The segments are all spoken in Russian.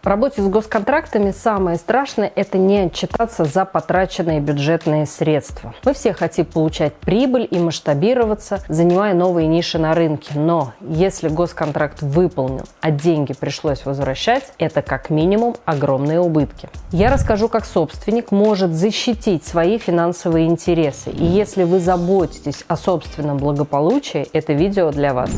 В работе с госконтрактами самое страшное – это не отчитаться за потраченные бюджетные средства. Мы все хотим получать прибыль и масштабироваться, занимая новые ниши на рынке. Но если госконтракт выполнен, а деньги пришлось возвращать, это как минимум огромные убытки. Я расскажу, как собственник может защитить свои финансовые интересы. И если вы заботитесь о собственном благополучии, это видео для вас.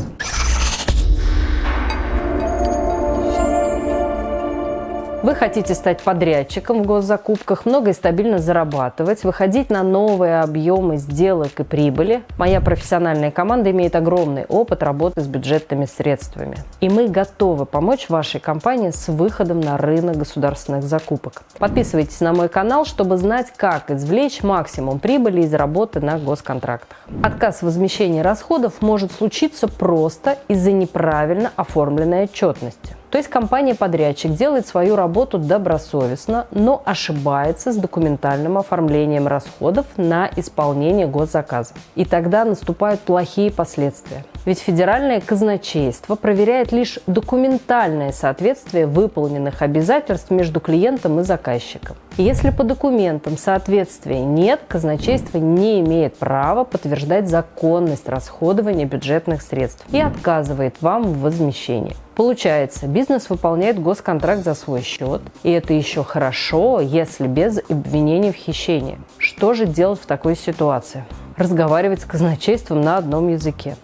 Вы хотите стать подрядчиком в госзакупках, много и стабильно зарабатывать, выходить на новые объемы сделок и прибыли. Моя профессиональная команда имеет огромный опыт работы с бюджетными средствами. И мы готовы помочь вашей компании с выходом на рынок государственных закупок. Подписывайтесь на мой канал, чтобы знать, как извлечь максимум прибыли из работы на госконтрактах. Отказ в возмещении расходов может случиться просто из-за неправильно оформленной отчетности. То есть компания-подрядчик делает свою работу добросовестно, но ошибается с документальным оформлением расходов на исполнение госзаказа. И тогда наступают плохие последствия. Ведь федеральное казначейство проверяет лишь документальное соответствие выполненных обязательств между клиентом и заказчиком. И если по документам соответствия нет, казначейство не имеет права подтверждать законность расходования бюджетных средств и отказывает вам в возмещении. Получается, бизнес выполняет госконтракт за свой счет, и это еще хорошо, если без обвинений в хищении. Что же делать в такой ситуации? Разговаривать с казначейством на одном языке.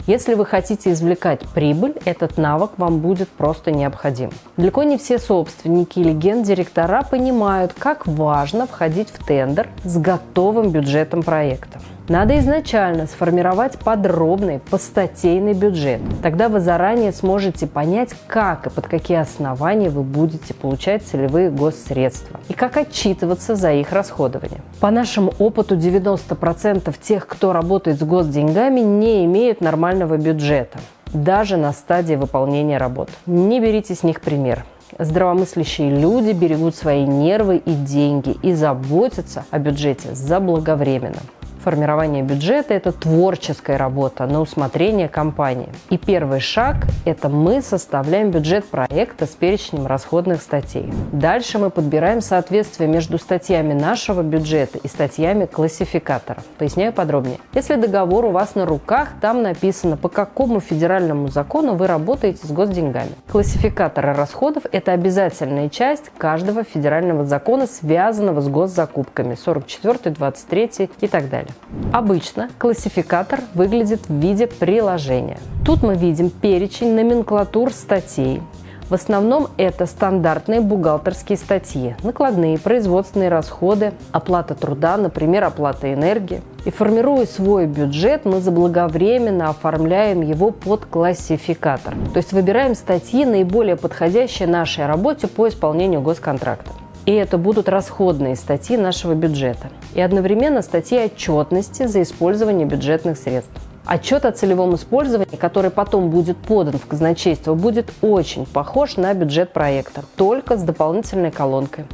Если вы хотите извлекать прибыль, этот навык вам будет просто необходим. Далеко не все собственники или гендиректора понимают, как важно входить в тендер с готовым бюджетом проекта. Надо изначально сформировать подробный постатейный бюджет. Тогда вы заранее сможете понять, как и под какие основания вы будете получать целевые госсредства и как отчитываться за их расходование. По нашему опыту 90% тех, кто работает с госденьгами, не имеют нормального бюджета, даже на стадии выполнения работ. Не берите с них пример. Здравомыслящие люди берегут свои нервы и деньги и заботятся о бюджете заблаговременно. Формирование бюджета – это творческая работа на усмотрение компании. И первый шаг – это мы составляем бюджет проекта с перечнем расходных статей. Дальше мы подбираем соответствие между статьями нашего бюджета и статьями классификатора. Поясняю подробнее. Если договор у вас на руках, там написано, по какому федеральному закону вы работаете с госденьгами. Классификаторы расходов – это обязательная часть каждого федерального закона, связанного с госзакупками, 44, 23 и так далее. Обычно классификатор выглядит в виде приложения. Тут мы видим перечень номенклатур статей. В основном это стандартные бухгалтерские статьи, накладные, производственные расходы, оплата труда, например, оплата энергии. И формируя свой бюджет, мы заблаговременно оформляем его под классификатор. То есть выбираем статьи, наиболее подходящие нашей работе по исполнению госконтракта. И это будут расходные статьи нашего бюджета. И одновременно статьи отчетности за использование бюджетных средств. Отчет о целевом использовании, который потом будет подан в казначейство, будет очень похож на бюджет проекта, только с дополнительной колонкой.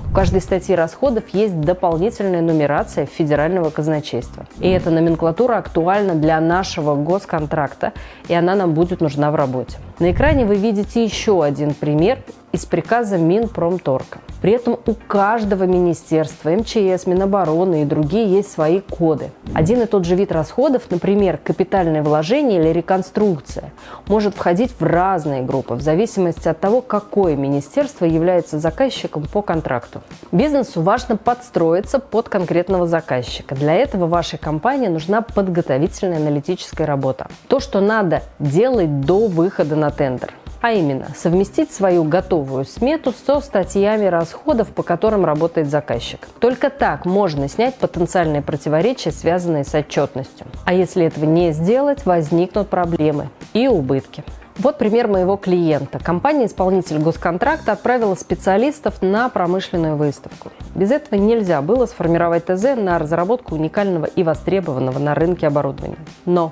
У каждой статьи расходов есть дополнительная нумерация федерального казначейства. И эта номенклатура актуальна для нашего госконтракта, и она нам будет нужна в работе. На экране вы видите еще один пример из приказа Минпромторга. При этом у каждого министерства, МЧС, Минобороны и другие есть свои коды. Один и тот же вид расходов, например, капитальное вложение или реконструкция, может входить в разные группы в зависимости от того, какое министерство является заказчиком по контракту. Бизнесу важно подстроиться под конкретного заказчика. Для этого вашей компании нужна подготовительная аналитическая работа. То, что надо делать до выхода на тендер. А именно, совместить свою готовую смету со статьями расходов, по которым работает заказчик. Только так можно снять потенциальные противоречия, связанные с отчетностью. А если этого не сделать, возникнут проблемы и убытки. Вот пример моего клиента. Компания-исполнитель госконтракта отправила специалистов на промышленную выставку. Без этого нельзя было сформировать ТЗ на разработку уникального и востребованного на рынке оборудования. Но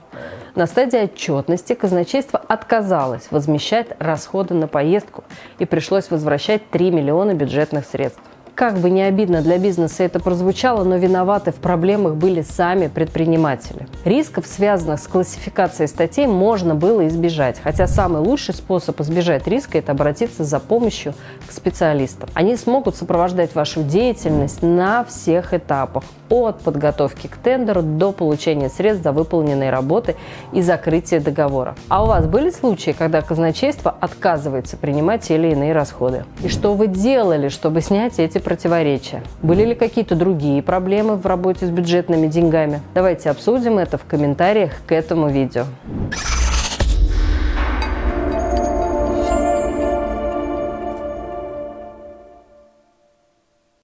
на стадии отчетности казначейство отказалось возмещать расходы на поездку и пришлось возвращать 3 миллиона бюджетных средств. как бы не обидно для бизнеса это прозвучало, но виноваты в проблемах были сами предприниматели. Рисков, связанных с классификацией статей, можно было избежать, хотя самый лучший способ избежать риска – это обратиться за помощью к специалистам. Они смогут сопровождать вашу деятельность на всех этапах, от подготовки к тендеру до получения средств за выполненные работы и закрытия договора. А у вас были случаи, когда казначейство отказывается принимать те или иные расходы? И что вы делали, чтобы снять эти противоречия? Были ли какие-то другие проблемы в работе с бюджетными деньгами? Давайте обсудим это в комментариях к этому видео.